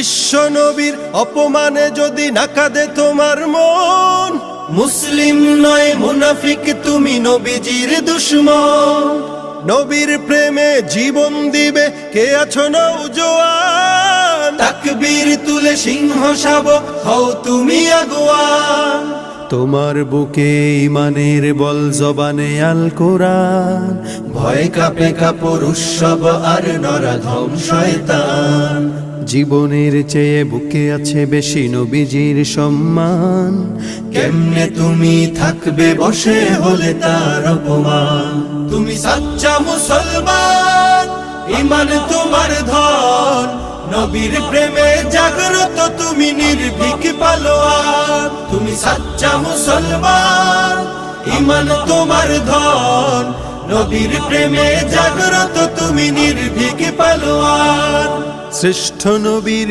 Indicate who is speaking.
Speaker 1: বিশ্ব নবীর অপমানে যদি না কাঁদে তোমার মন, মুসলিম নয় মুনাফিক তুমি নবীজির দুশমন। নবীর প্রেমে জীবন দিবে কে আছো নওজোয়ান, তাকবীর তুলে সিংহ শাবক হও তুমি আগুয়ান। তোমার বুকে ইমানের বল জবানে আল কোরআন, ভয় কাঁপে কাপড় উৎসব আর নরাধম শয়তান। জীবনের চেয়ে বুকে আছে বেশি নবীজির সম্মান, কেমনে তুমি থাকবে বসে হলে তার অপমান। তুমি সাচ্চা মুসলমান, ইমান তোমার ধন, নবীর প্রেমে জাগ্রত তুমি নির্ভীক পালোয়ান। তুমি সাচ্চা মুসলমান, ইমান তোমার ধন, নবীর প্রেমে জাগ্রত তুমি নির্ভীক পালোয়ান। শ্রেষ্ঠ নবীর